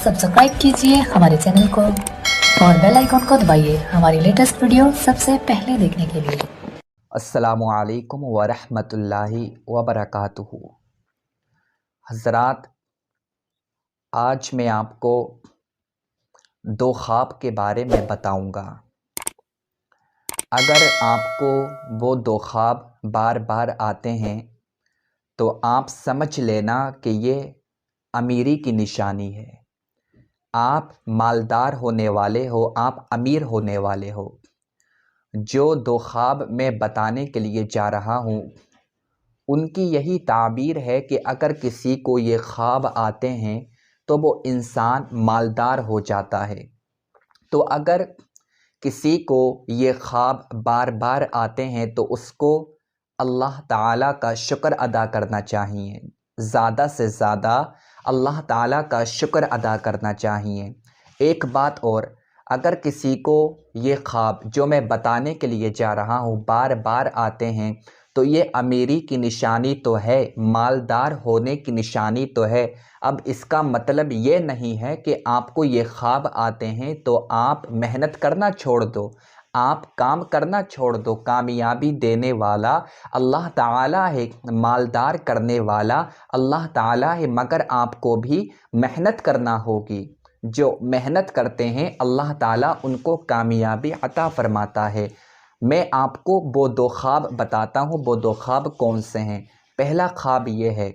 Subscribe कीजिए हमारे channel को और बेल आइकन को दबाइए हमारी लेटेस्ट वीडियो सबसे पहले देखने के लिए। अस्सलामु अलैकुम वरहमतुल्लाहि वबरकातुहू। हज़रात, आज मैं आपको दो ख्वाब के बारे में बताऊंगा। अगर आपको वो दो ख्वाब बार बार आते हैं तो आप समझ लेना कि ये अमीरी की निशानी है। आप मालदार होने वाले हो, आप अमीर होने वाले हो। जो दो ख्वाब मैं बताने के लिए जा रहा हूँ उनकी यही ताबीर है कि अगर किसी को ये ख्वाब आते हैं तो वो इंसान मालदार हो जाता है। तो अगर किसी को ये ख्वाब बार बार आते हैं तो उसको अल्लाह ताला का शुक्र अदा करना चाहिए। ज़्यादा से ज़्यादा अल्लाह ताला का शुक्र अदा करना चाहिए। एक बात और, अगर किसी को ये ख्वाब जो मैं बताने के लिए जा रहा हूँ बार बार आते हैं तो ये अमीरी की निशानी तो है, मालदार होने की निशानी तो है। अब इसका मतलब ये नहीं है कि आपको ये ख्वाब आते हैं तो आप मेहनत करना छोड़ दो, आप काम करना छोड़ दो। कामयाबी देने वाला अल्लाह ताला है, मालदार करने वाला अल्लाह ताला है, मगर आपको भी मेहनत करना होगी। जो मेहनत करते हैं अल्लाह ताला उनको कामयाबी अता फरमाता है। मैं आपको वो दो ख्वाब बताता हूँ। वो दो ख्वाब कौन से हैं? पहला ख्वाब ये है,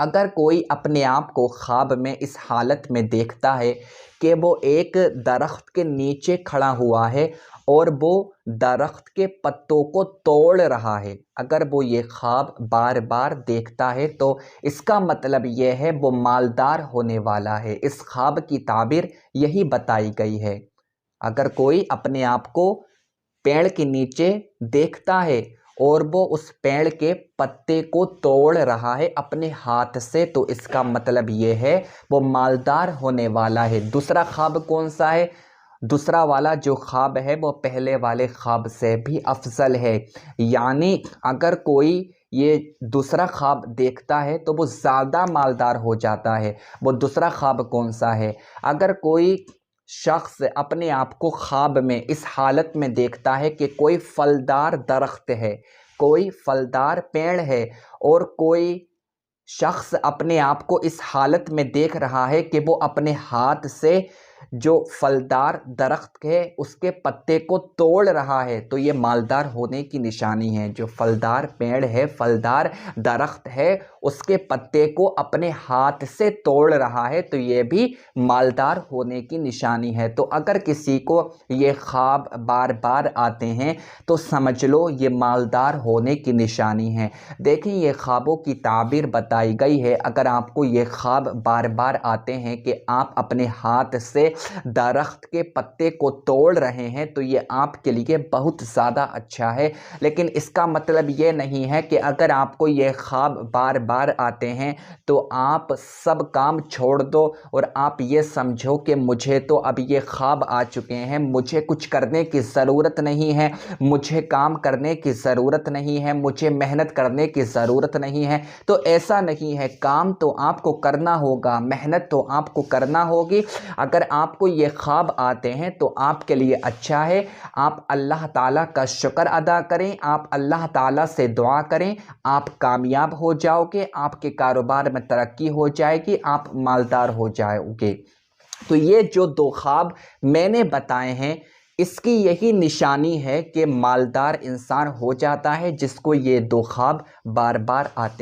अगर कोई अपने आप को ख्वाब में इस हालत में देखता है कि वो एक दरख्त के नीचे खड़ा हुआ है और वो दरख्त के पत्तों को तोड़ रहा है, अगर वो ये ख्वाब बार बार देखता है तो इसका मतलब ये है वो मालदार होने वाला है। इस ख्वाब की ताबीर यही बताई गई है। अगर कोई अपने आप को पेड़ के नीचे देखता है और वो उस पेड़ के पत्ते को तोड़ रहा है अपने हाथ से, तो इसका मतलब ये है वो मालदार होने वाला है। दूसरा ख्वाब कौन सा है? दूसरा वाला जो ख्वाब है वो पहले वाले ख्वाब से भी अफजल है। यानी अगर कोई ये दूसरा ख्वाब देखता है तो वो ज़्यादा मालदार हो जाता है। वो दूसरा ख्वाब कौन सा है? अगर कोई शख्स अपने आप को ख्वाब में इस हालत में देखता है कि कोई फलदार दरख्त है, कोई फलदार पेड़ है, और कोई शख्स अपने आप को इस हालत में देख रहा है कि वो अपने हाथ से जो फलदार दरख्त है उसके पत्ते को तोड़ रहा है, तो ये मालदार होने की निशानी है। जो फलदार पेड़ है, फलदार दरख्त है, उसके पत्ते को अपने हाथ से तोड़ रहा है, तो ये भी मालदार होने की निशानी है। तो अगर किसी को ये ख्वाब बार बार आते हैं तो समझ लो ये मालदार होने की निशानी है। देखिए, ये ख्वाबों की ताबीर बताई गई है। अगर आपको ये ख्वाब बार बार आते हैं कि आप अपने हाथ से दरख्त के पत्ते को तोड़ रहे हैं तो ये आपके लिए बहुत ज़्यादा अच्छा है। लेकिन इसका मतलब ये नहीं है कि अगर आपको ये ख्वाब बार बार आते हैं तो आप सब काम छोड़ दो और आप ये समझो कि मुझे तो अब ये ख्वाब आ चुके हैं, मुझे कुछ करने की ज़रूरत नहीं है, मुझे काम करने की ज़रूरत नहीं है, मुझे मेहनत करने की ज़रूरत नहीं है। तो ऐसा नहीं है, काम तो आपको करना होगा, मेहनत तो आपको करना होगी। अगर आपको ये ख्वाब आते हैं तो आपके लिए अच्छा है, आप अल्लाह ताला का शुक्र अदा करें, आप अल्लाह ताला से दुआ करें, आप कामयाब हो जाओगे, आपके कारोबार में तरक्की हो जाएगी, आप मालदार हो जाओगे। तो ये जो दो ख्वाब मैंने बताए हैं इसकी यही निशानी है कि मालदार इंसान हो जाता है जिसको ये दो ख्वाब बार बार आते हैं।